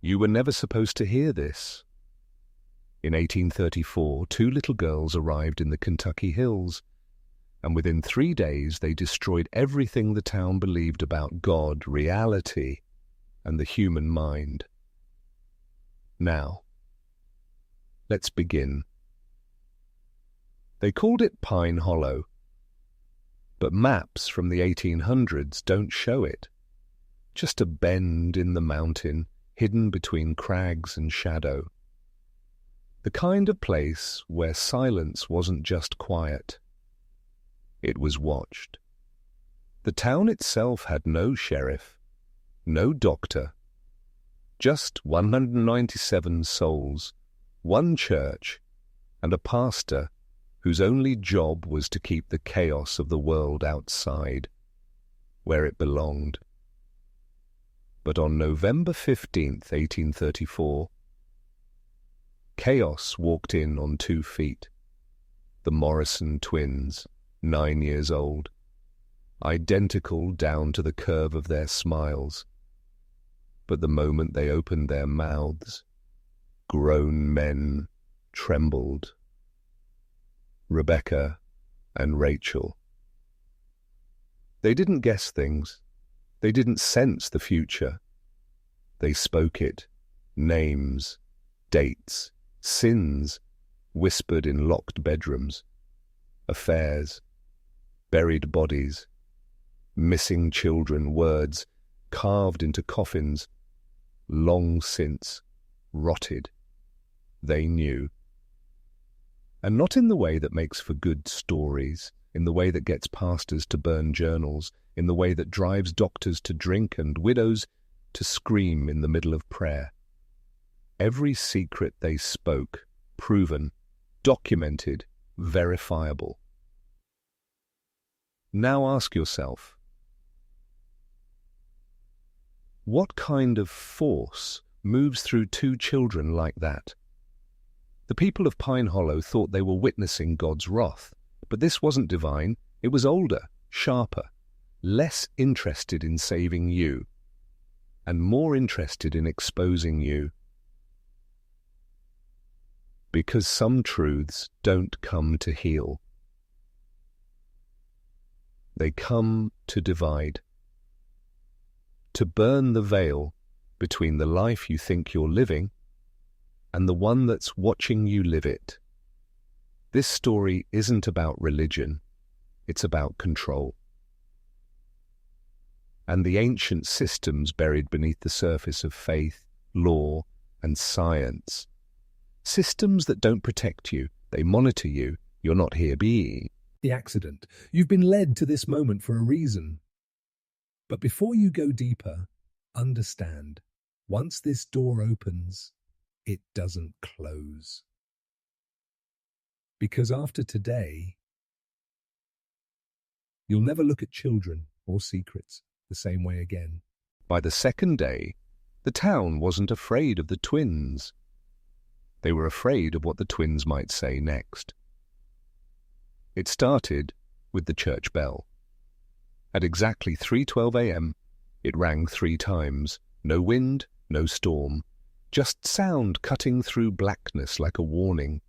You were never supposed to hear this. In 1834, two little girls arrived in the Kentucky hills, and within 3 days they destroyed everything the town believed about God, reality, and the human mind. Now, let's begin. They called it Pine Hollow, but maps from the 1800s don't show it. Just a bend in the mountain, hidden between crags and shadow. The kind of place where silence wasn't just quiet. It was watched. The town itself had no sheriff, no doctor, just 197 souls, one church, and a pastor whose only job was to keep the chaos of the world outside, where it belonged. But on November 15th, 1834, chaos walked in on 2 feet. The Morrison twins, 9 years old, identical down to the curve of their smiles. But the moment they opened their mouths, grown men trembled. Rebecca and Rachel. They didn't guess things. They didn't sense the future. They spoke it. Names, dates, sins, whispered in locked bedrooms. Affairs, buried bodies, missing children, words carved into coffins, long since rotted. They knew. And not in the way that makes for good stories, in the way that gets pastors to burn journals, in the way that drives doctors to drink and widows to scream in the middle of prayer. Every secret they spoke, proven, documented, verifiable. Now ask yourself, what kind of force moves through 2 children like that? The people of Pine Hollow thought they were witnessing God's wrath, but this wasn't divine. It was older, sharper, less interested in saving you, and more interested in exposing you. Because some truths don't come to heal. They come to divide, to burn the veil between the life you think you're living and the one that's watching you live it. This story isn't about religion, it's about control. And the ancient systems buried beneath the surface of faith, law, and science. Systems that don't protect you, they monitor you. You're not here being the accident. You've been led to this moment for a reason. But before you go deeper, understand, once this door opens, it doesn't close. Because after today, you'll never look at children or secrets the same way again. By the second day, the town wasn't afraid of the twins. They were afraid of what the twins might say next. It started with the church bell. At exactly 3:12 a.m., it rang 3 times. No wind, no storm, just sound cutting through blackness like a warning.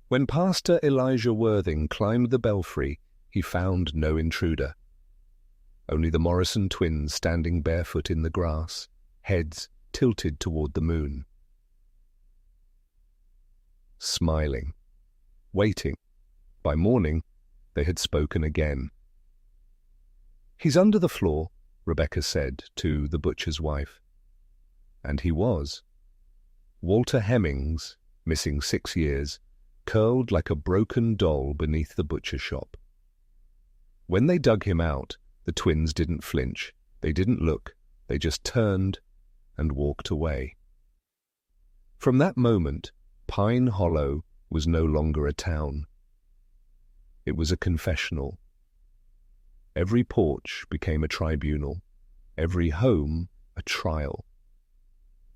When Pastor Elijah Worthing climbed the belfry, he found no intruder. Only the Morrison twins standing barefoot in the grass, heads tilted toward the moon. Smiling, waiting. By morning, they had spoken again. "He's under the floor," Rebecca said to the butcher's wife. And he was. Walter Hemmings, missing 6 years, curled like a broken doll beneath the butcher shop. When they dug him out, the twins didn't flinch. They didn't look. They just turned and walked away. From that moment, Pine Hollow was no longer a town. It was a confessional. Every porch became a tribunal, every home a trial.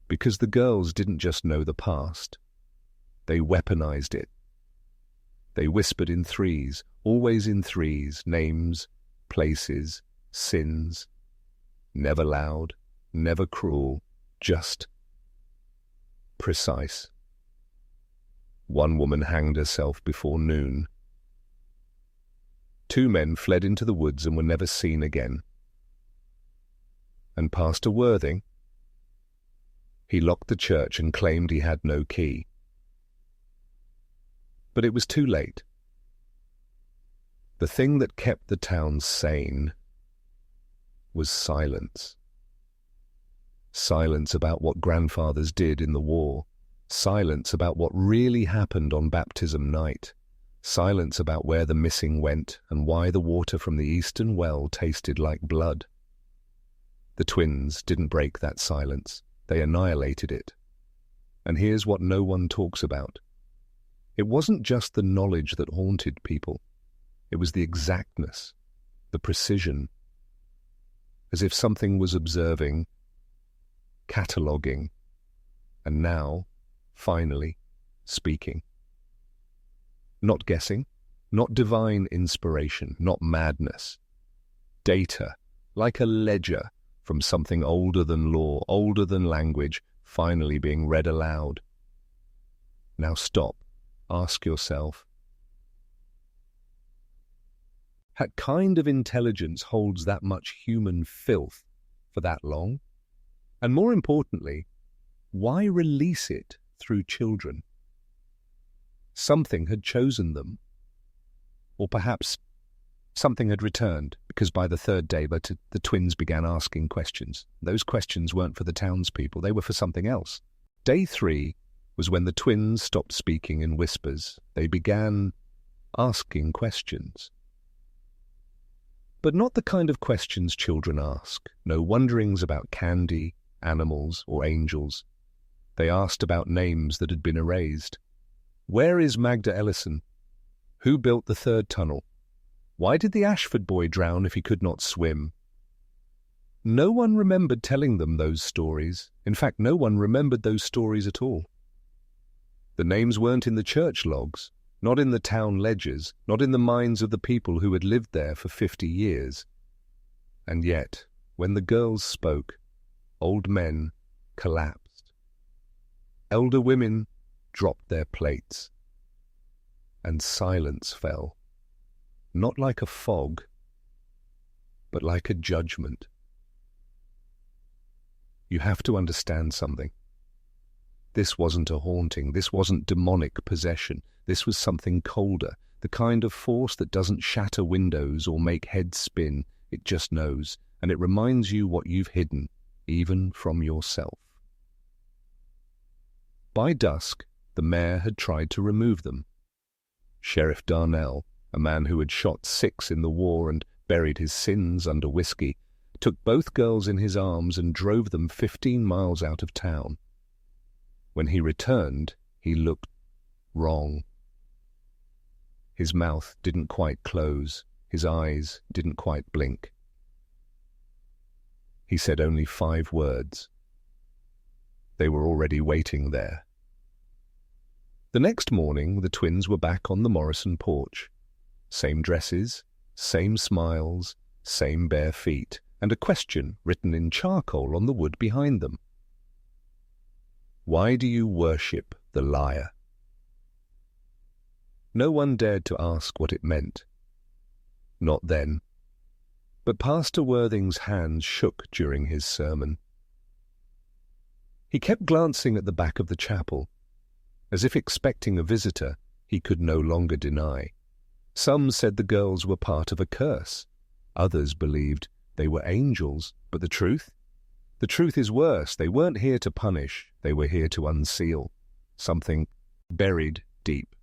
Because the girls didn't just know the past, they weaponized it. They whispered in threes, always in threes, names, places, sins. Never loud, never cruel, just precise. One woman hanged herself before noon. 2 men fled into the woods and were never seen again. And Pastor Worthing? He locked the church and claimed he had no key. But it was too late. The thing that kept the town sane was silence. Silence about what grandfathers did in the war. Silence about what really happened on baptism night. Silence about where the missing went and why the water from the eastern well tasted like blood. The twins didn't break that silence. They annihilated it. And here's what no one talks about. It wasn't just the knowledge that haunted people. It was the exactness, the precision, as if something was observing, cataloguing, and now, finally, speaking. Not guessing, not divine inspiration, not madness. Data, like a ledger from something older than law, older than language, finally being read aloud. Now stop, ask yourself, what kind of intelligence holds that much human filth for that long? And more importantly, why release it through children? Something had chosen them. Or perhaps something had returned, because by the 3rd day the twins began asking questions. Those questions weren't for the townspeople, they were for something else. Day 3 was when the twins stopped speaking in whispers. They began asking questions. But not the kind of questions children ask. No wonderings about candy, animals, or angels. They asked about names that had been erased. Where is Magda Ellison? Who built the 3rd tunnel? Why did the Ashford boy drown if he could not swim? No one remembered telling them those stories. In fact, no one remembered those stories at all. The names weren't in the church logs, not in the town ledgers, not in the minds of the people who had lived there for 50 years. And yet, when the girls spoke, old men collapsed. Elder women dropped their plates. And silence fell, not like a fog, but like a judgment. You have to understand something. This wasn't a haunting, this wasn't demonic possession, this was something colder, the kind of force that doesn't shatter windows or make heads spin, it just knows, and it reminds you what you've hidden, even from yourself. By dusk, the mayor had tried to remove them. Sheriff Darnell, a man who had shot 6 in the war and buried his sins under whiskey, took both girls in his arms and drove them 15 miles out of town. When he returned, he looked wrong. His mouth didn't quite close, his eyes didn't quite blink. He said only 5 words. They were already waiting there. The next morning, the twins were back on the Morrison porch. Same dresses, same smiles, same bare feet, and a question written in charcoal on the wood behind them. Why do you worship the liar? No one dared to ask what it meant. Not then. But Pastor Worthing's hands shook during his sermon. He kept glancing at the back of the chapel, as if expecting a visitor he could no longer deny. Some said the girls were part of a curse. Others believed they were angels. But the truth? The truth is worse. They weren't here to punish. They were here to unseal something buried deep.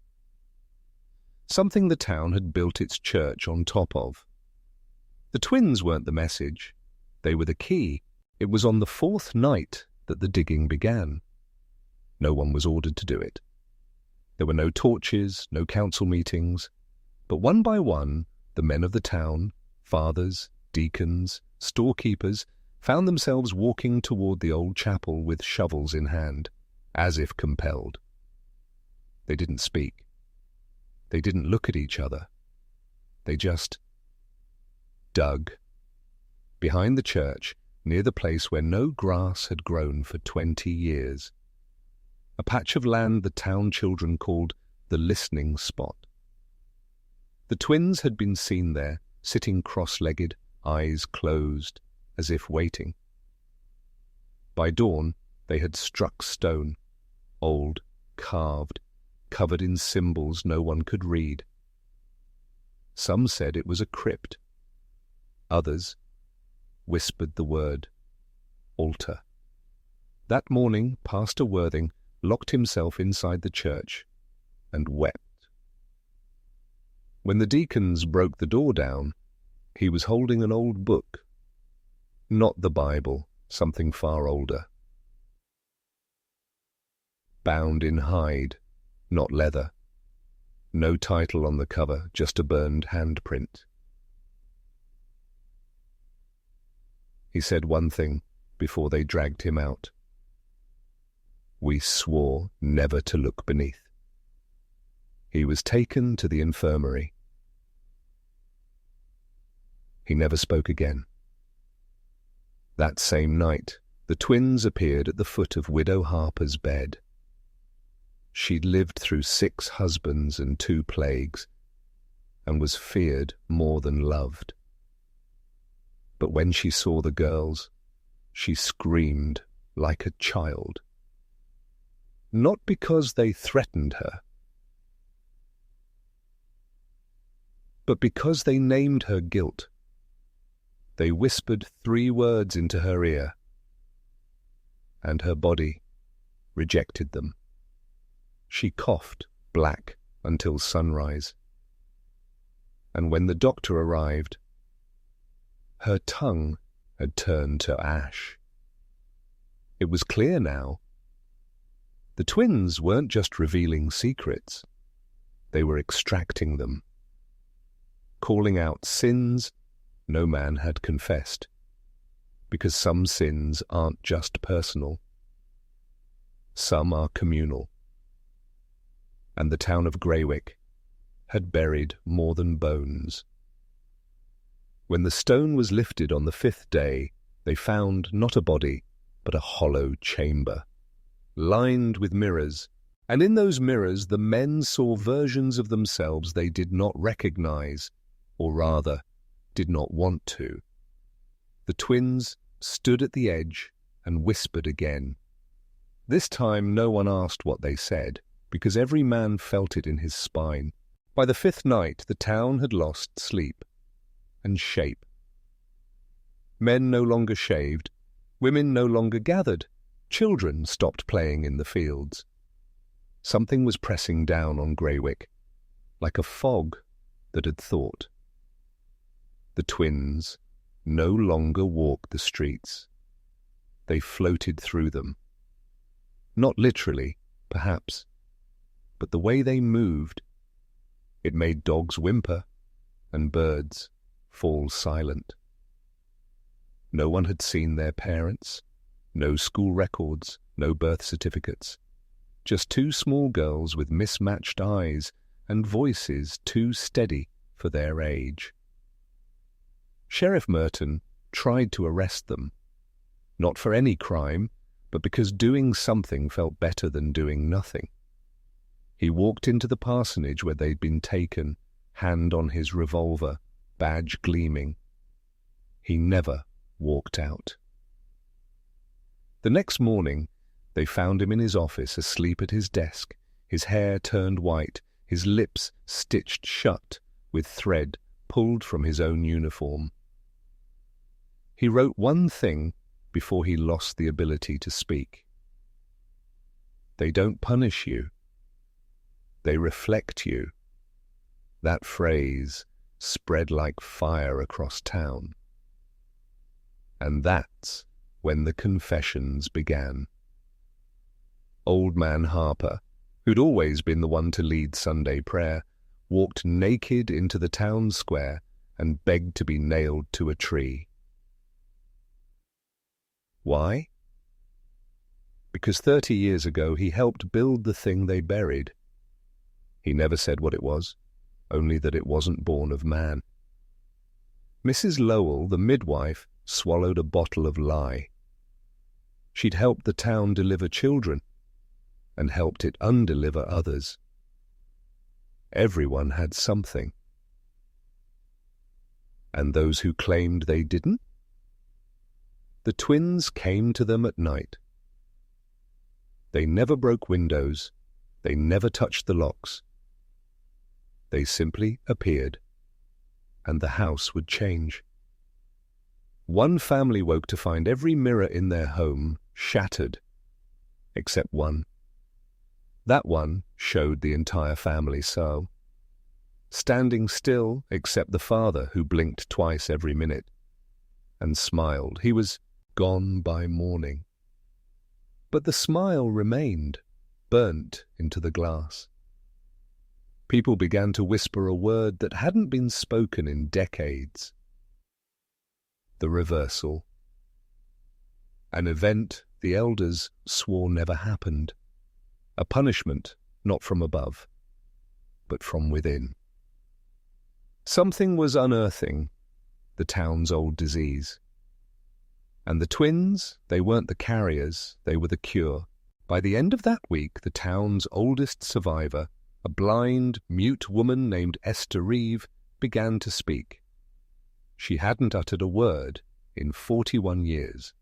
Something the town had built its church on top of. The twins weren't the message. They were the key. It was on the 4th night that the digging began. No one was ordered to do it. There were no torches, no council meetings. But one by one, the men of the town, fathers, deacons, storekeepers, found themselves walking toward the old chapel with shovels in hand, as if compelled. They didn't speak. They didn't look at each other. They just dug. Behind the church, near the place where no grass had grown for 20 years. a patch of land the town children called the listening spot. The twins had been seen there, sitting cross-legged, eyes closed, as if waiting. By dawn, they had struck stone, old, carved, covered in symbols no one could read. Some said it was a crypt. Others whispered the word, altar. That morning, Pastor Worthing locked himself inside the church and wept. When the deacons broke the door down, he was holding an old book. Not the Bible, something far older. Bound in hide, not leather. No title on the cover, just a burned handprint. He said one thing before they dragged him out. We swore never to look beneath. He was taken to the infirmary. He never spoke again. That same night, the twins appeared at the foot of Widow Harper's bed. She'd lived through 6 husbands and 2 plagues, and was feared more than loved. But when she saw the girls, she screamed like a child. Not because they threatened her, but because they named her guilt. They whispered 3 words into her ear, and her body rejected them. She coughed black until sunrise. And when the doctor arrived, her tongue had turned to ash. It was clear now. The twins weren't just revealing secrets. They were extracting them, calling out sins no man had confessed, because some sins aren't just personal. Some are communal. And the town of Greywick had buried more than bones. When the stone was lifted on the 5th day, they found not a body, but a hollow chamber, lined with mirrors, and in those mirrors the men saw versions of themselves they did not recognize, or rather, did not want to. The twins stood at the edge and whispered again. This time no one asked what they said, because every man felt it in his spine. By the 5th night the town had lost sleep and shape. Men no longer shaved, women no longer gathered, children stopped playing in the fields. Something was pressing down on Greywick, like a fog that had thought. The twins no longer walked the streets. They floated through them. Not literally, perhaps, but the way they moved, it made dogs whimper and birds fall silent. No one had seen their parents, no school records, no birth certificates, just 2 small girls with mismatched eyes and voices too steady for their age. Sheriff Merton tried to arrest them, not for any crime, but because doing something felt better than doing nothing. He walked into the parsonage where they'd been taken, hand on his revolver, badge gleaming. He never walked out. The next morning, they found him in his office, asleep at his desk, his hair turned white, his lips stitched shut with thread pulled from his own uniform. He wrote one thing before he lost the ability to speak. They don't punish you. They reflect you. That phrase spread like fire across town. And that's when the confessions began. Old Man Harper, who'd always been the one to lead Sunday prayer, walked naked into the town square and begged to be nailed to a tree. Why? Because 30 years ago he helped build the thing they buried. He never said what it was, only that it wasn't born of man. Mrs. Lowell, the midwife, swallowed a bottle of lye. She'd helped the town deliver children, and helped it undeliver others. Everyone had something. And those who claimed they didn't? The twins came to them at night. They never broke windows. They never touched the locks. They simply appeared, and the house would change. One family woke to find every mirror in their home shattered, except one. That one showed the entire family so. Standing still, except the father, who blinked twice every minute and smiled. He was gone by morning. But the smile remained, burnt into the glass. People began to whisper a word that hadn't been spoken in decades. The reversal. An event the elders swore never happened. A punishment not from above, but from within. Something was unearthing the town's old disease. And the twins, they weren't the carriers, they were the cure. By the end of that week, the town's oldest survivor, a blind, mute woman named Esther Reeve, began to speak. She hadn't uttered a word in 41 years.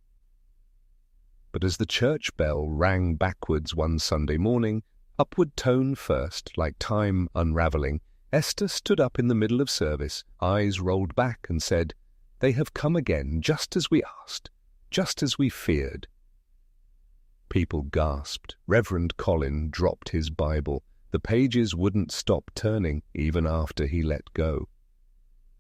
But as the church bell rang backwards one Sunday morning, upward tone first, like time unraveling, Esther stood up in the middle of service, eyes rolled back, and said, "They have come again, just as we asked, just as we feared." People gasped. Reverend Colin dropped his Bible. The pages wouldn't stop turning, even after he let go.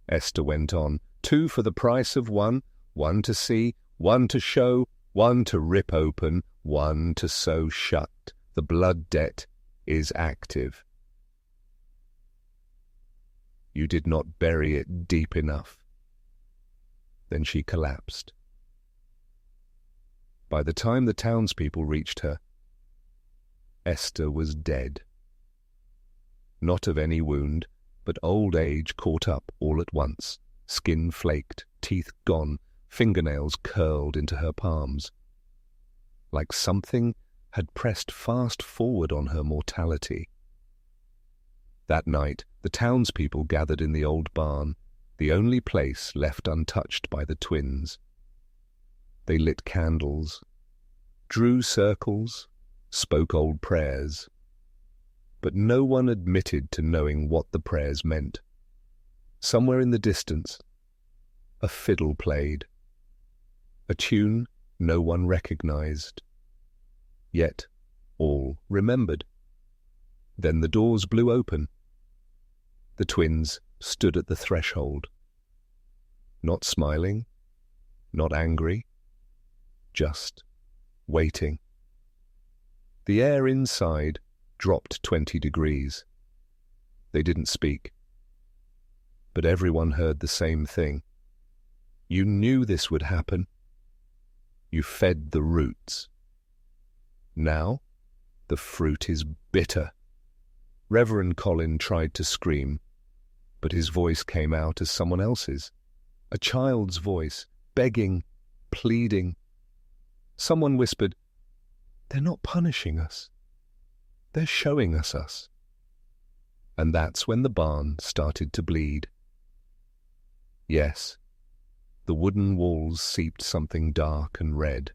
Esther went on, 2 for the price of 1, 1 to see, 1 to show, 1 to rip open, 1 to sew shut. The blood debt is active. You did not bury it deep enough. Then she collapsed. By the time the townspeople reached her, Esther was dead. Not of any wound, but old age caught up all at once, skin flaked, teeth gone, fingernails curled into her palms. Like something had pressed fast forward on her mortality. That night, the townspeople gathered in the old barn, the only place left untouched by the twins. They lit candles, drew circles, spoke old prayers, but no one admitted to knowing what the prayers meant. Somewhere in the distance, a fiddle played, a tune no one recognized. Yet all remembered. Then the doors blew open. The twins stood at the threshold, not smiling, not angry, just waiting. The air inside dropped 20 degrees. They didn't speak, but everyone heard the same thing. You knew this would happen. You fed the roots. Now the fruit is bitter. Reverend Colin tried to scream, but his voice came out as someone else's, a child's voice, begging, pleading. Someone whispered, "They're not punishing us. They're showing us." And that's when the barn started to bleed. Yes, the wooden walls seeped something dark and red.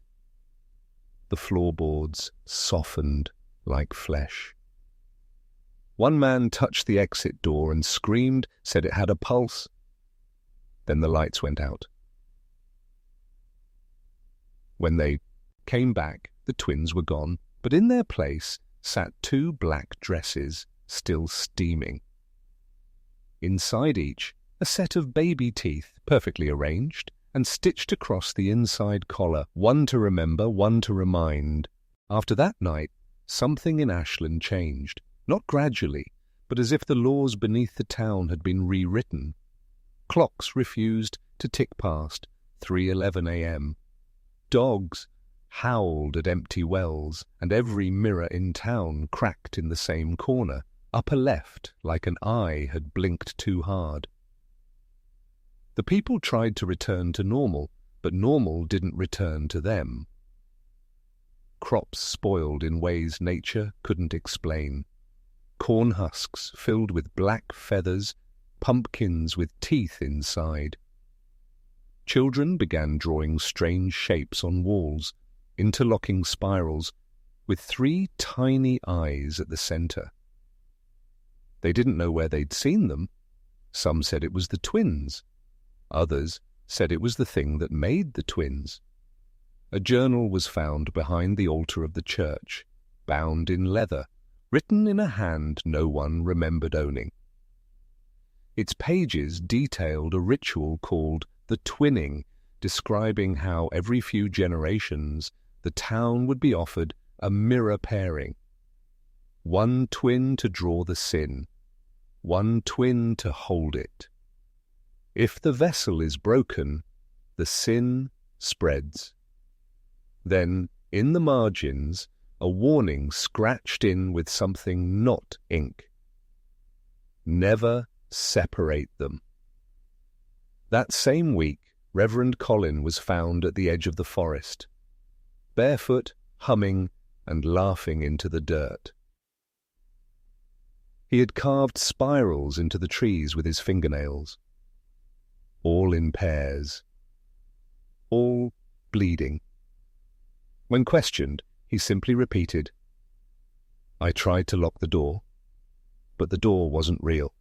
The floorboards softened like flesh. One man touched the exit door and screamed, said it had a pulse. Then the lights went out. When they came back, the twins were gone, but in their place sat 2 black dresses, still steaming. Inside each, a set of baby teeth, perfectly arranged, and stitched across the inside collar, 1 to remember, 1 to remind. After that night, something in Ashland changed. Not gradually, but as if the laws beneath the town had been rewritten. Clocks refused to tick past 3:11 a.m. Dogs howled at empty wells, and every mirror in town cracked in the same corner, upper left, like an eye had blinked too hard. The people tried to return to normal, but normal didn't return to them. crops spoiled in ways nature couldn't explain. Corn husks filled with black feathers, pumpkins with teeth inside. Children began drawing strange shapes on walls, interlocking spirals, with 3 tiny eyes at the center. They didn't know where they'd seen them. Some said it was the twins. Others said it was the thing that made the twins. A journal was found behind the altar of the church, bound in leather, written in a hand no one remembered owning. Its pages detailed a ritual called the twinning, describing how every few generations the town would be offered a mirror pairing. 1 twin to draw the sin, 1 twin to hold it. If the vessel is broken, the sin spreads. Then, in the margins, a warning scratched in with something not ink. Never separate them. That same week, Reverend Colin was found at the edge of the forest, barefoot, humming, and laughing into the dirt. He had carved spirals into the trees with his fingernails, all in pairs, all bleeding. When questioned, he simply repeated, "I tried to lock the door, but the door wasn't real."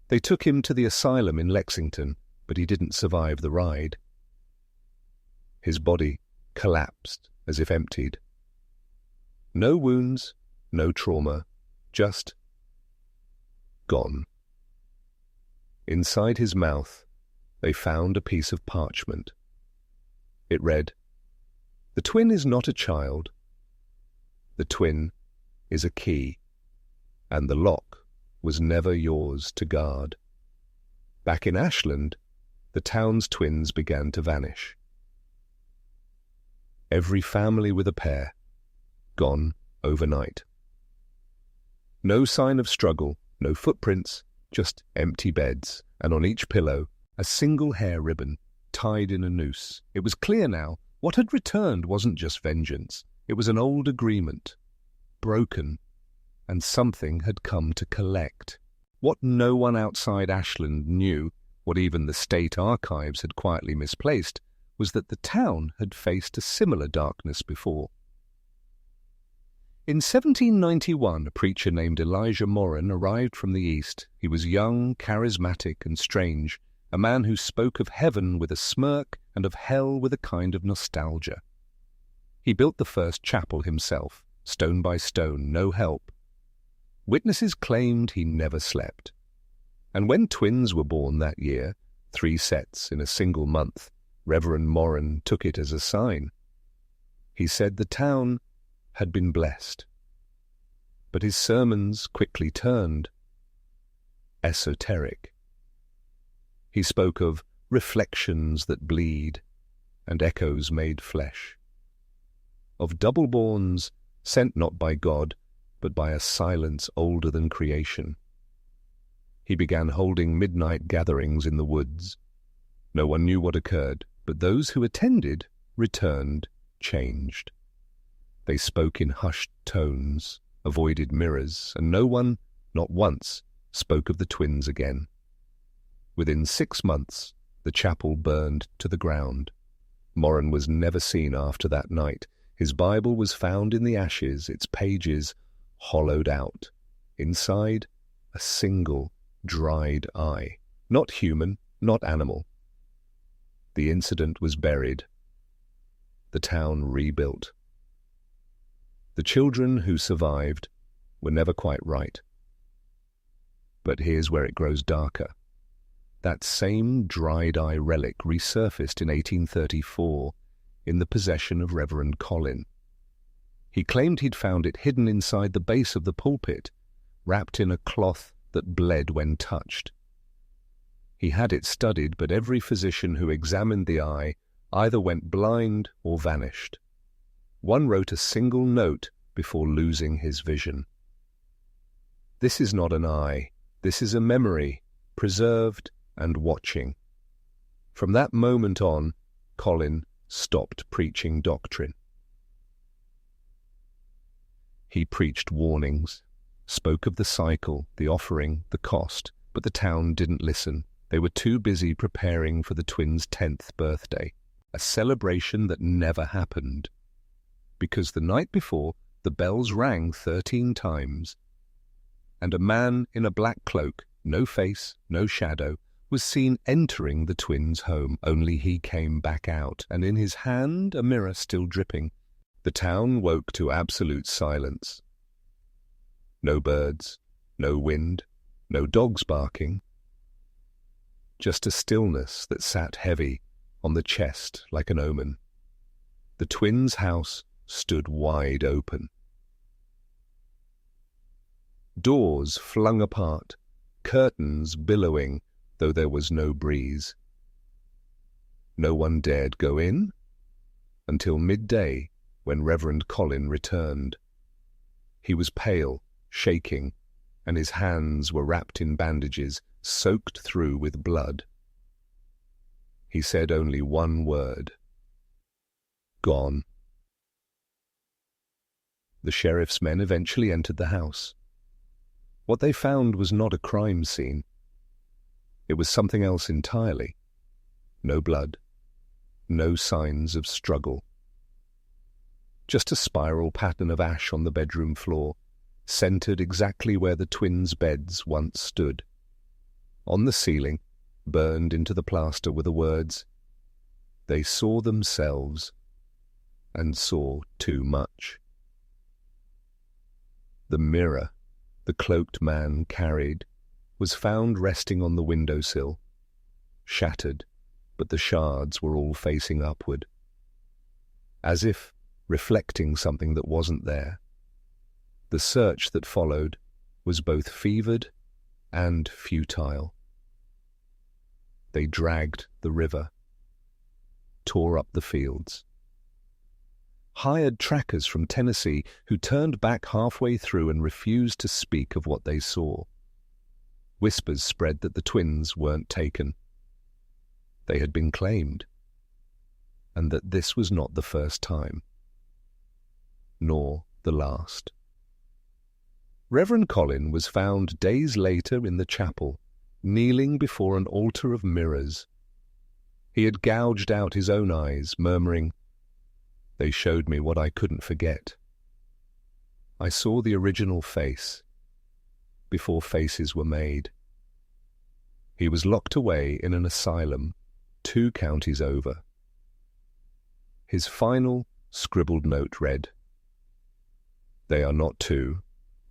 They took him to the asylum in Lexington, but he didn't survive the ride. His body collapsed as if emptied. No wounds, no trauma, just gone. Inside his mouth, they found a piece of parchment. It read, "The twin is not a child. The twin is a key, and the lock was never yours to guard." Back in Ashland, the town's twins began to vanish. Every family with a pair, gone overnight. No sign of struggle, no footprints, just empty beds, and on each pillow, a single hair ribbon tied in a noose. It was clear now, what had returned wasn't just vengeance. It was an old agreement, broken, and something had come to collect. What no one outside Ashland knew, what even the state archives had quietly misplaced, was that the town had faced a similar darkness before. In 1791, a preacher named Elijah Morin arrived from the East. He was young, charismatic, and strange, a man who spoke of heaven with a smirk and of hell with a kind of nostalgia. He built the first chapel himself, stone by stone, no help. Witnesses claimed he never slept. And when twins were born that year, 3 sets in a single month, Reverend Morin took it as a sign. He said the town had been blessed. But his sermons quickly turned esoteric. He spoke of reflections that bleed and echoes made flesh, of double-borns sent not by God, but by a silence older than creation. He began holding midnight gatherings in the woods. No one knew what occurred, but those who attended returned changed. They spoke in hushed tones, avoided mirrors, and no one, not once, spoke of the twins again. Within 6 months, the chapel burned to the ground. Morin was never seen after that night. His Bible was found in the ashes, its pages hollowed out. Inside, a single dried eye. Not human, not animal. The incident was buried. The town rebuilt. The children who survived were never quite right. But here's where it grows darker. That same dried-eye relic resurfaced in 1834 in the possession of Reverend Colin. He claimed he'd found it hidden inside the base of the pulpit, wrapped in a cloth that bled when touched. He had it studied, but every physician who examined the eye either went blind or vanished. One wrote a single note before losing his vision. This is not an eye, this is a memory, preserved and watching. From that moment on, Colin stopped preaching doctrine. He preached warnings, spoke of the cycle, the offering, the cost, but the town didn't listen. They were too busy preparing for the twins' 10th birthday, a celebration that never happened. Because the night before, the bells rang 13 times, and a man in a black cloak, no face, no shadow, was seen entering the twins' home. Only he came back out, and in his hand a mirror still dripping. The town woke to absolute silence. No birds, no wind, no dogs barking. Just a stillness that sat heavy on the chest like an omen. The twins' house stood wide open. Doors flung apart, curtains billowing, though there was no breeze. No one dared go in until midday, when Reverend Colin returned. He was pale, shaking, and his hands were wrapped in bandages, soaked through with blood. He said only one word: "Gone." The sheriff's men eventually entered the house. What they found was not a crime scene. It was something else entirely. No blood, no signs of struggle. Just a spiral pattern of ash on the bedroom floor, centered exactly where the twins' beds once stood. On the ceiling, burned into the plaster, were the words, "They saw themselves and saw too much." The mirror the cloaked man carried was found resting on the windowsill, shattered, but the shards were all facing upward, as if reflecting something that wasn't there. The search that followed was both fevered and futile. They dragged the river, tore up the fields, hired trackers from Tennessee who turned back halfway through and refused to speak of what they saw. Whispers spread that the twins weren't taken. They had been claimed, and that this was not the first time, nor the last. Reverend Colin was found days later in the chapel, kneeling before an altar of mirrors. He had gouged out his own eyes, murmuring, "They showed me what I couldn't forget. I saw the original face, before faces were made." He was locked away in an asylum 2 counties over. His final scribbled note read, "They are not 2,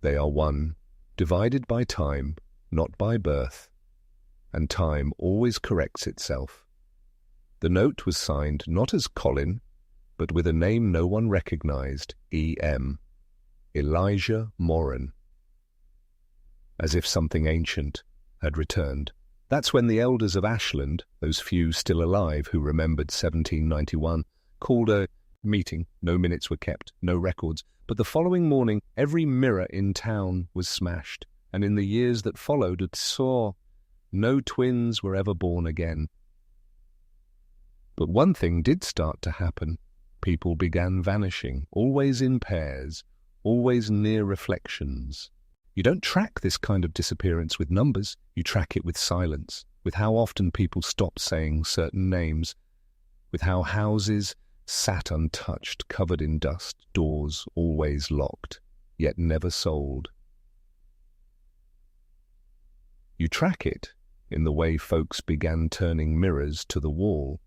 they are 1, divided by time, not by birth, and time always corrects itself." The note was signed not as Colin, but with a name no one recognized, E.M., Elijah Moran. As if something ancient had returned. That's when the elders of Ashland, those few still alive who remembered 1791, called a meeting. No minutes were kept, no records, but the following morning every mirror in town was smashed, and in the years that followed it saw no twins were ever born again. But one thing did start to happen. People began vanishing, always in pairs, always near reflections. You don't track this kind of disappearance with numbers, you track it with silence, with how often people stopped saying certain names, with how houses sat untouched, covered in dust, doors always locked, yet never sold. You track it in the way folks began turning mirrors to the wall.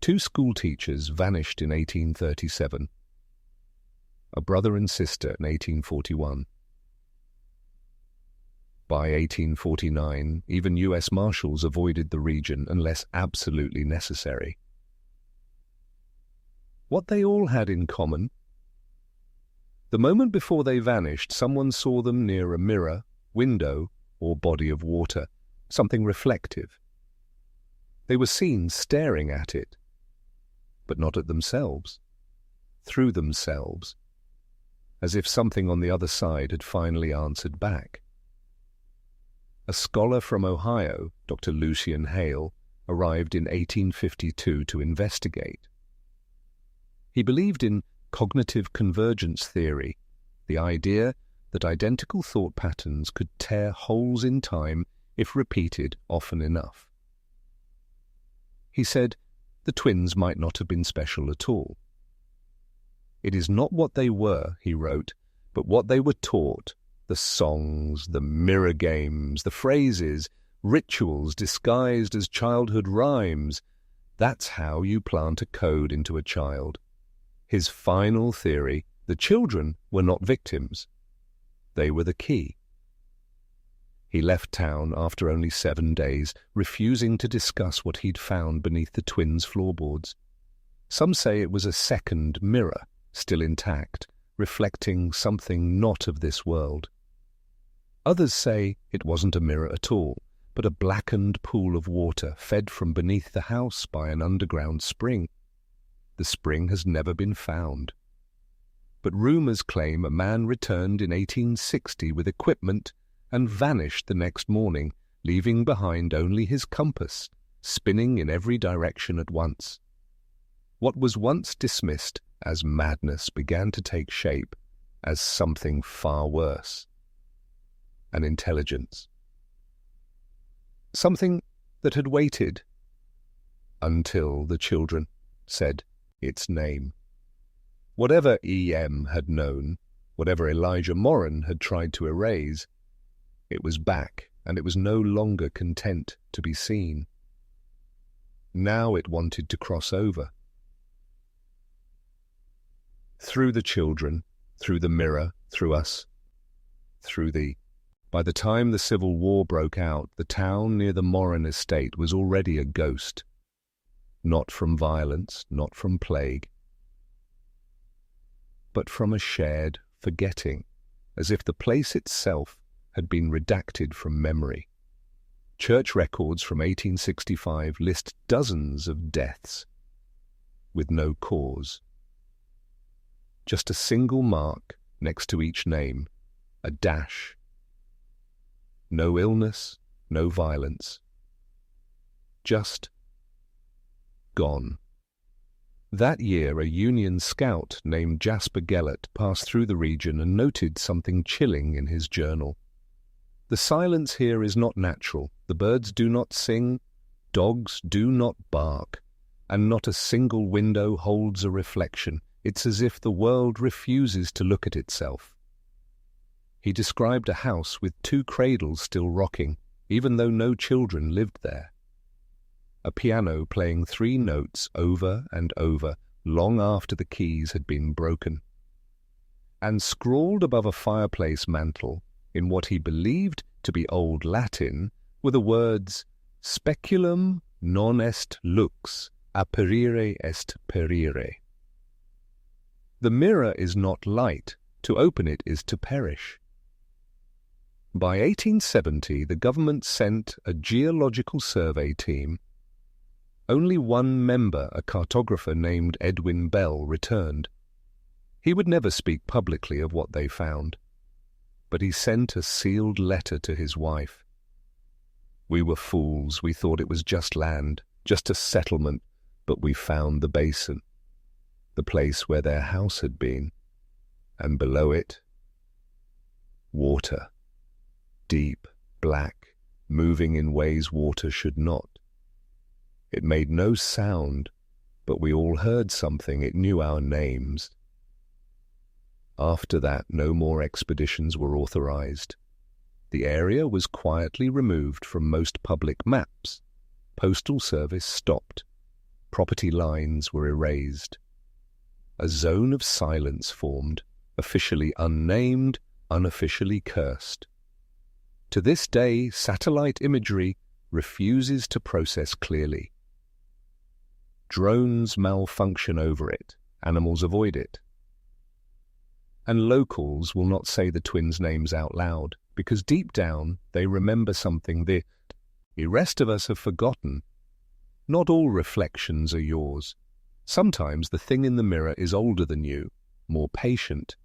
2 school teachers vanished in 1837, a brother and sister in 1841. By 1849, even U.S. Marshals avoided the region unless absolutely necessary. What they all had in common? The moment before they vanished, someone saw them near a mirror, window, or body of water, something reflective. They were seen staring at it, but not at themselves, through themselves, as if something on the other side had finally answered back. A scholar from Ohio, Dr. Lucian Hale, arrived in 1852 to investigate. He believed in cognitive convergence theory, the idea that identical thought patterns could tear holes in time if repeated often enough. He said the twins might not have been special at all. It is not what they were, he wrote, but what they were taught, the songs, the mirror games, the phrases, rituals disguised as childhood rhymes. That's how you plant a code into a child. His final theory, the children were not victims. They were the key. He left town after only 7 days, refusing to discuss what he'd found beneath the twins' floorboards. Some say it was a second mirror, still intact, reflecting something not of this world. Others say it wasn't a mirror at all, but a blackened pool of water fed from beneath the house by an underground spring. The spring has never been found. But rumors claim a man returned in 1860 with equipment and vanished the next morning, leaving behind only his compass, spinning in every direction at once. What was once dismissed as madness began to take shape as something far worse. An intelligence. Something that had waited until the children said its name. Whatever E.M. had known, whatever Elijah Moran had tried to erase, it was back, and it was no longer content to be seen. Now it wanted to cross over. Through the children, through the mirror, through us, By the time the Civil War broke out, the town near the Moran estate was already a ghost. Not from violence, not from plague, but from a shared forgetting, as if the place itself had been redacted from memory. Church records from 1865 list dozens of deaths with no cause. Just a single mark next to each name, a dash. No illness, no violence. Just gone. That year, a Union scout named Jasper Gellert passed through the region and noted something chilling in his journal. The silence here is not natural. The birds do not sing, dogs do not bark, and not a single window holds a reflection. It's as if the world refuses to look at itself. He described a house with 2 cradles still rocking, even though no children lived there. A piano playing 3 notes over and over, long after the keys had been broken. And scrawled above a fireplace mantel, in what he believed to be Old Latin, were the words, "Speculum non est lux, aperire est perire." The mirror is not light, to open it is to perish. By 1870, the government sent a geological survey team. Only one member, a cartographer named Edwin Bell, returned. He would never speak publicly of what they found, but he sent a sealed letter to his wife. "We were fools. We thought it was just land, just a settlement, but we found the basin, the place where their house had been, and below it, water, deep, black, moving in ways water should not. It made no sound, but we all heard something. It knew our names." After that, no more expeditions were authorized. The area was quietly removed from most public maps. Postal service stopped. Property lines were erased. A zone of silence formed, officially unnamed, unofficially cursed. To this day, satellite imagery refuses to process clearly. Drones malfunction over it. Animals avoid it. And locals will not say the twins' names out loud, because deep down they remember something the rest of us have forgotten. Not all reflections are yours. Sometimes the thing in the mirror is older than you, more patient,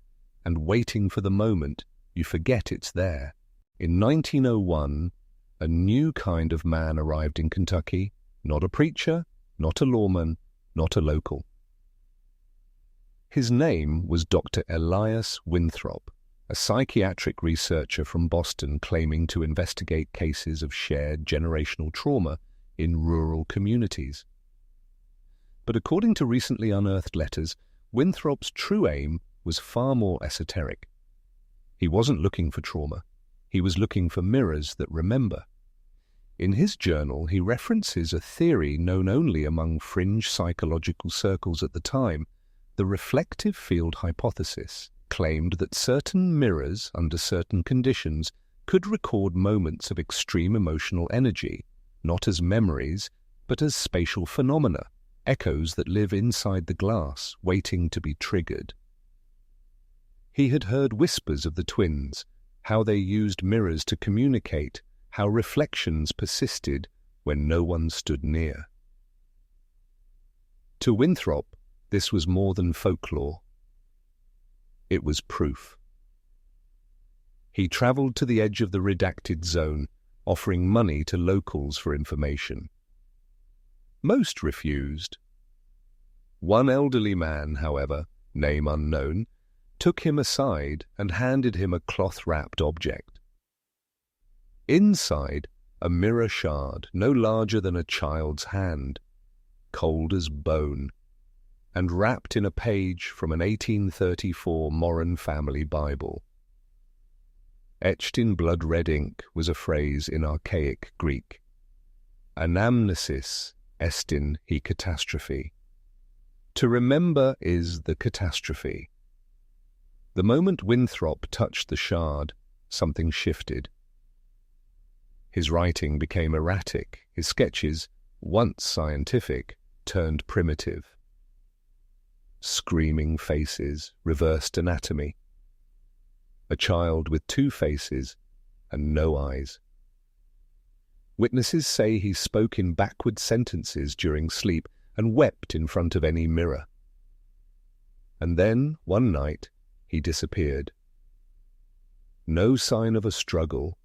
and waiting for the moment you forget it's there. In 1901, a new kind of man arrived in Kentucky, not a preacher, not a lawman, not a local. His name was Dr. Elias Winthrop, a psychiatric researcher from Boston claiming to investigate cases of shared generational trauma in rural communities. But according to recently unearthed letters, Winthrop's true aim was far more esoteric. He wasn't looking for trauma. He was looking for mirrors that remember. In his journal, he references a theory known only among fringe psychological circles at the time. The reflective field hypothesis claimed that certain mirrors, under certain conditions, could record moments of extreme emotional energy, not as memories, but as spatial phenomena, echoes that live inside the glass, waiting to be triggered. He had heard whispers of the twins, how they used mirrors to communicate, how reflections persisted when no one stood near. To Winthrop, this was more than folklore. It was proof. He travelled to the edge of the redacted zone, offering money to locals for information. Most refused. One elderly man, however, name unknown, took him aside and handed him a cloth-wrapped object. Inside, a mirror shard no larger than a child's hand, cold as bone, and wrapped in a page from an 1834 Moran family Bible. Etched in blood-red ink was a phrase in archaic Greek: anamnesis estin he catastrophe. To remember is the catastrophe. The moment Winthrop touched the shard, something shifted. His writing became erratic, his sketches, once scientific, turned primitive. Screaming faces, reversed anatomy. A child with two faces and no eyes. Witnesses say he spoke in backward sentences during sleep and wept in front of any mirror. And then, one night, he disappeared. No sign of a struggle.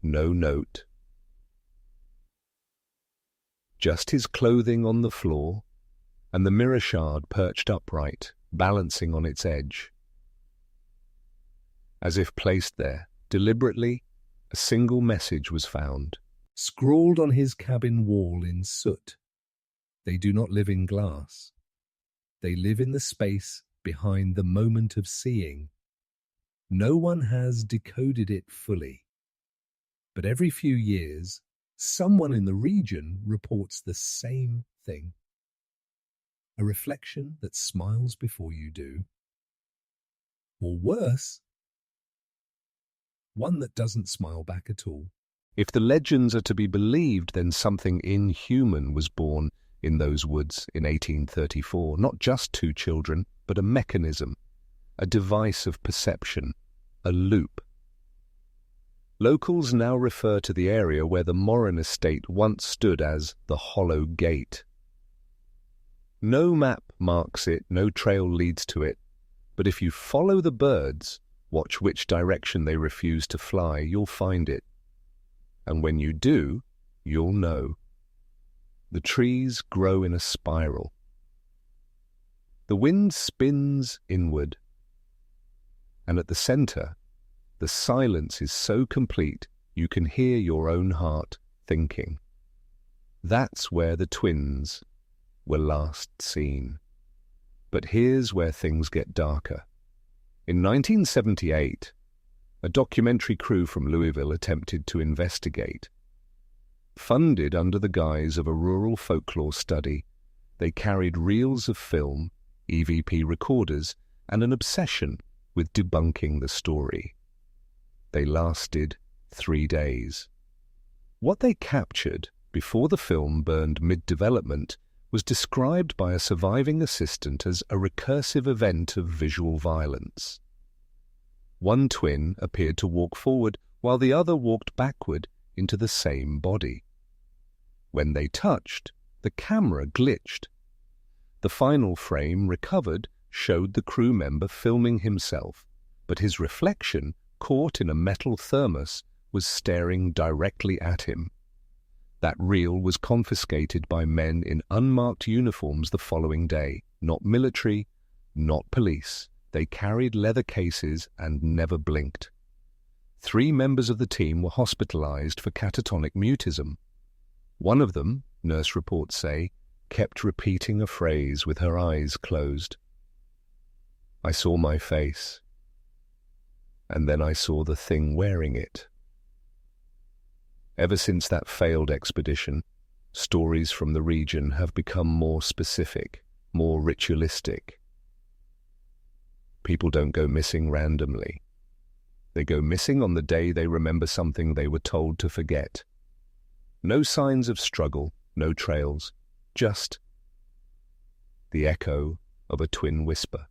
No note. Just his clothing on the floor, and the mirror shard perched upright, balancing on its edge. As if placed there, deliberately, a single message was found. Scrawled on his cabin wall in soot. They do not live in glass. They live in the space behind the moment of seeing. No one has decoded it fully. But every few years, someone in the region reports the same thing. A reflection that smiles before you do. Or worse, one that doesn't smile back at all. If the legends are to be believed, then something inhuman was born in those woods in 1834. Not just two children, but a mechanism, a device of perception, a loop. Locals now refer to the area where the Moran estate once stood as the Hollow Gate. No map marks it, no trail leads to it, but if you follow the birds, watch which direction they refuse to fly, you'll find it. And when you do, you'll know. The trees grow in a spiral. The wind spins inward. And at the center, the silence is so complete you can hear your own heart thinking. That's where the twins were last seen. But here's where things get darker. In 1978, a documentary crew from Louisville attempted to investigate. Funded under the guise of a rural folklore study, they carried reels of film, EVP recorders, and an obsession with debunking the story. They lasted 3 days. What they captured before the film burned mid-development was described by a surviving assistant as a recursive event of visual violence. One twin appeared to walk forward while the other walked backward into the same body. When they touched, the camera glitched. The final frame recovered showed the crew member filming himself, but his reflection, caught in a metal thermos, was staring directly at him. That reel was confiscated by men in unmarked uniforms the following day. not military, not police. They carried leather cases and never blinked. 3 members of the team were hospitalized for catatonic mutism. One of them, nurse reports say, kept repeating a phrase with her eyes closed. I saw my face, and then I saw the thing wearing it. Ever since that failed expedition, stories from the region have become more specific, more ritualistic. People don't go missing randomly. They go missing on the day they remember something they were told to forget. No signs of struggle, no trails, just the echo of a twin whisper.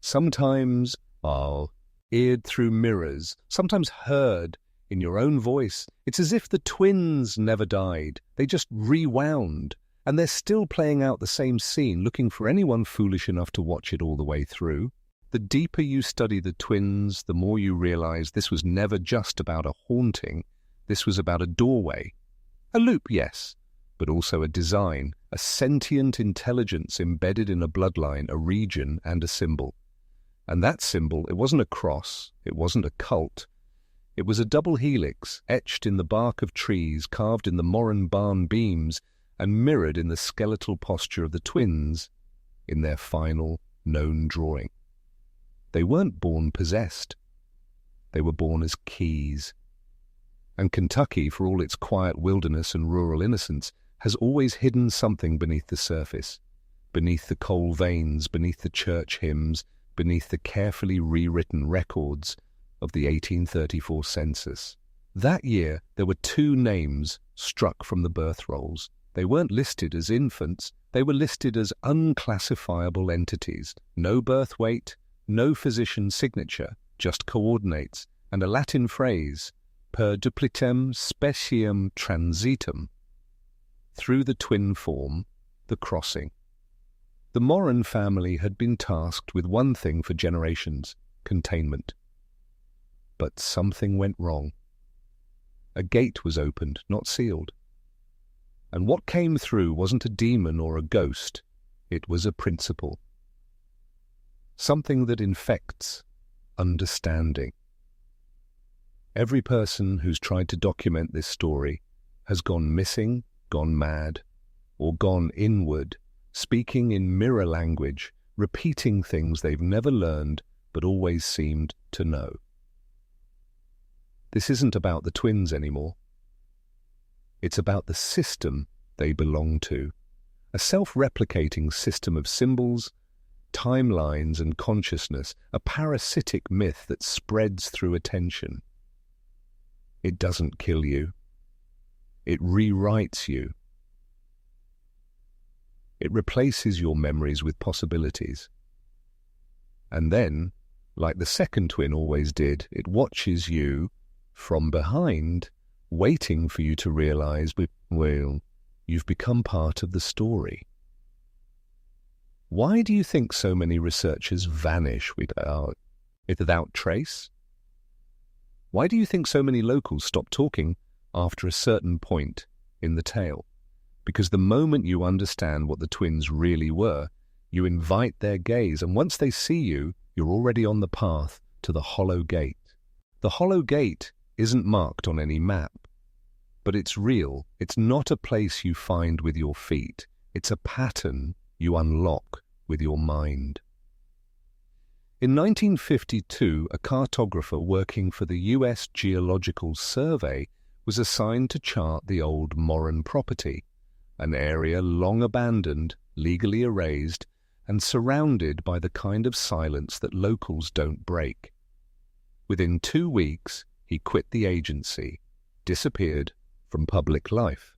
Sometimes eared through mirrors, sometimes heard in your own voice. It's as if the twins never died. They just rewound, and they're still playing out the same scene, looking for anyone foolish enough to watch it all the way through. The deeper you study the twins, the more you realize this was never just about a haunting. This was about a doorway. A loop, yes, but also a design, a sentient intelligence embedded in a bloodline, a region, and a symbol. And that symbol, it wasn't a cross, it wasn't a cult. It was a double helix, etched in the bark of trees, carved in the Moran barn beams, and mirrored in the skeletal posture of the twins in their final known drawing. They weren't born possessed. They were born as keys. And Kentucky, for all its quiet wilderness and rural innocence, has always hidden something beneath the surface, beneath the coal veins, beneath the church hymns, beneath the carefully rewritten records of the 1834 census. That year, there were 2 names struck from the birth rolls. They weren't listed as infants, they were listed as unclassifiable entities. No birth weight, no physician signature, just coordinates, and a Latin phrase, per duplitem speciem transitum. Through the twin form, the crossing. The Moran family had been tasked with one thing for generations, containment. But something went wrong. A gate was opened, not sealed. And what came through wasn't a demon or a ghost, it was a principle. Something that infects understanding. Every person who's tried to document this story has gone missing, gone mad, or gone inward, speaking in mirror language, repeating things they've never learned but always seemed to know. This isn't about the twins anymore. It's about the system they belong to, a self-replicating system of symbols, timelines and consciousness, a parasitic myth that spreads through attention. It doesn't kill you. It rewrites you. It replaces your memories with possibilities. And then, like the second twin always did, it watches you from behind, waiting for you to realize, well, you've become part of the story. Why do you think so many researchers vanish without trace? Why do you think so many locals stop talking after a certain point in the tale? Because the moment you understand what the twins really were, you invite their gaze, and once they see you, you're already on the path to the hollow gate. The hollow gate isn't marked on any map, but it's real. It's not a place you find with your feet. It's a pattern you unlock with your mind. In 1952, a cartographer working for the U.S. Geological Survey was assigned to chart the old Moran property, an area long abandoned, legally erased, and surrounded by the kind of silence that locals don't break. Within 2 weeks, he quit the agency, disappeared from public life.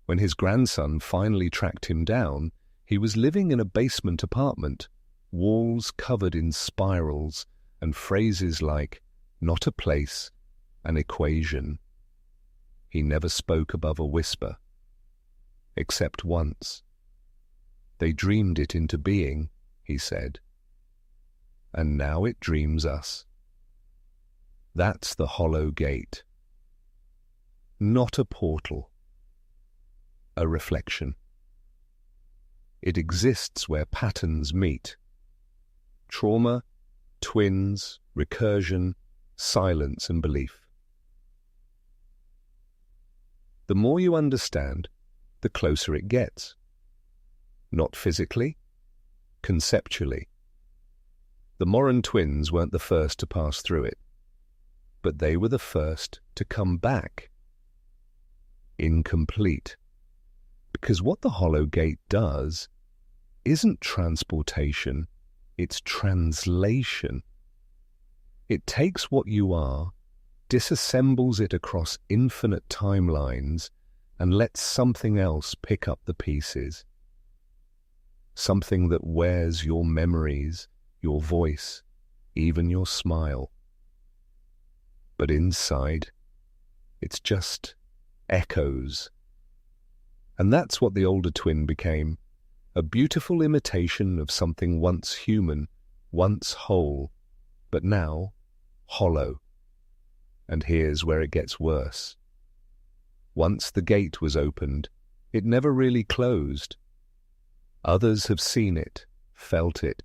When his grandson finally tracked him down, he was living in a basement apartment, walls covered in spirals and phrases like, not a place, an equation. He never spoke above a whisper, except once. They dreamed it into being, he said, and now it dreams us. That's the hollow gate. Not a portal, a reflection. It exists where patterns meet. Trauma, twins, recursion, silence and belief. The more you understand, the closer it gets. Not physically, conceptually. The Moran twins weren't the first to pass through it, but they were the first to come back. Incomplete. Because what the hollow gate does isn't transportation, it's translation. It takes what you are, disassembles it across infinite timelines, and lets something else pick up the pieces. Something that wears your memories, your voice, even your smile. But inside, it's just echoes. And that's what the older twin became, a beautiful imitation of something once human, once whole, but now hollow. And here's where it gets worse. Once the gate was opened, it never really closed. Others have seen it, felt it,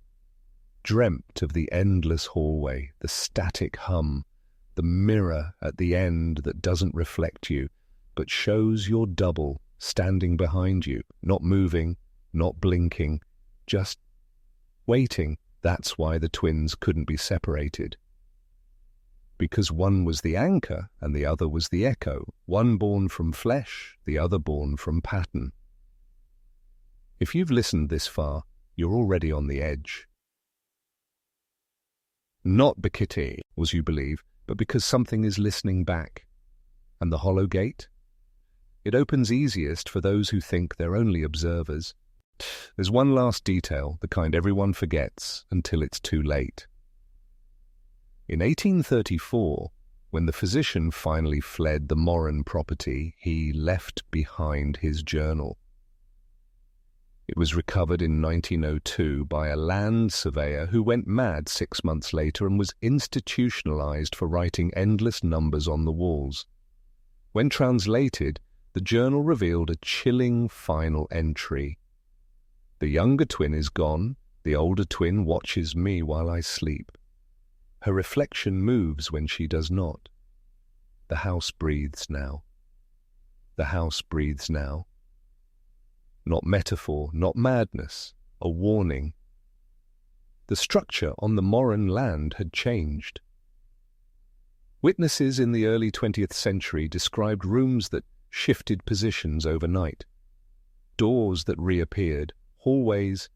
dreamt of the endless hallway, the static hum, the mirror at the end that doesn't reflect you, but shows your double standing behind you, not moving, not blinking, just waiting. That's why the twins couldn't be separated. Because one was the anchor and the other was the echo, one born from flesh, the other born from pattern. If you've listened this far, you're already on the edge. Not because you believe, but because something is listening back. And the hollow gate? It opens easiest for those who think they're only observers. There's one last detail, the kind everyone forgets until it's too late. In 1834, when the physician finally fled the Moran property, he left behind his journal. It was recovered in 1902 by a land surveyor who went mad 6 months later and was institutionalized for writing endless numbers on the walls. When translated, the journal revealed a chilling final entry. The younger twin is gone, the older twin watches me while I sleep. Her reflection moves when she does not. The house breathes now. The house breathes now. Not metaphor, not madness, a warning. The structure on the Moran land had changed. Witnesses in the early 20th century described rooms that shifted positions overnight, doors that reappeared, hallways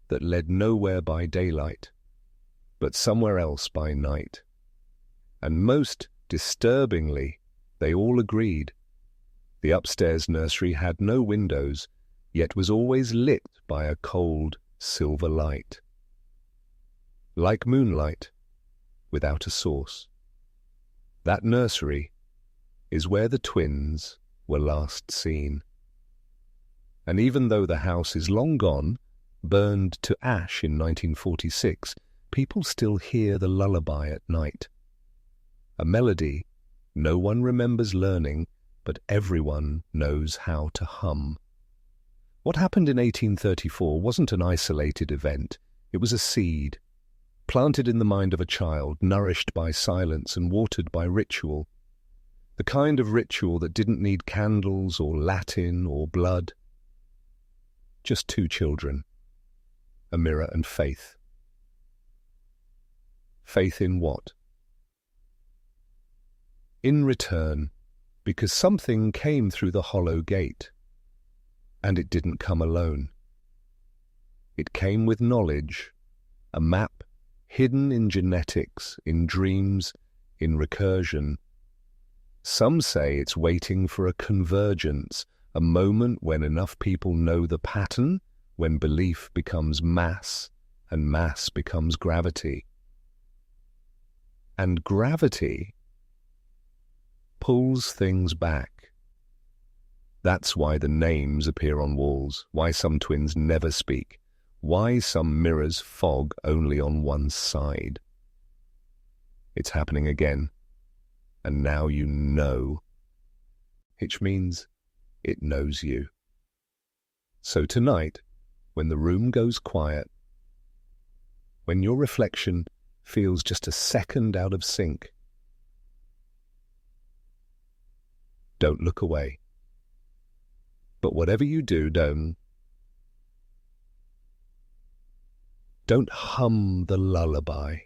that led nowhere by daylight, but somewhere else by night. And most disturbingly, they all agreed. The upstairs nursery had no windows, yet was always lit by a cold silver light. Like moonlight, without a source. That nursery is where the twins were last seen. And even though the house is long gone, burned to ash in 1946, people still hear the lullaby at night. A melody no one remembers learning, but everyone knows how to hum. What happened in 1834 wasn't an isolated event. It was a seed, planted in the mind of a child, nourished by silence and watered by ritual. The kind of ritual that didn't need candles or Latin or blood. Just two children, a mirror and faith. Faith in what? In return, because something came through the hollow gate. And it didn't come alone. It came with knowledge, a map hidden in genetics, in dreams, in recursion. Some say it's waiting for a convergence, a moment when enough people know the pattern, when belief becomes mass, and mass becomes gravity. And gravity pulls things back. That's why the names appear on walls, why some twins never speak, why some mirrors fog only on one side. It's happening again, and now you know, which means it knows you. So tonight, when the room goes quiet, when your reflection feels just a second out of sync. Don't look away. But whatever you do, don't hum the lullaby.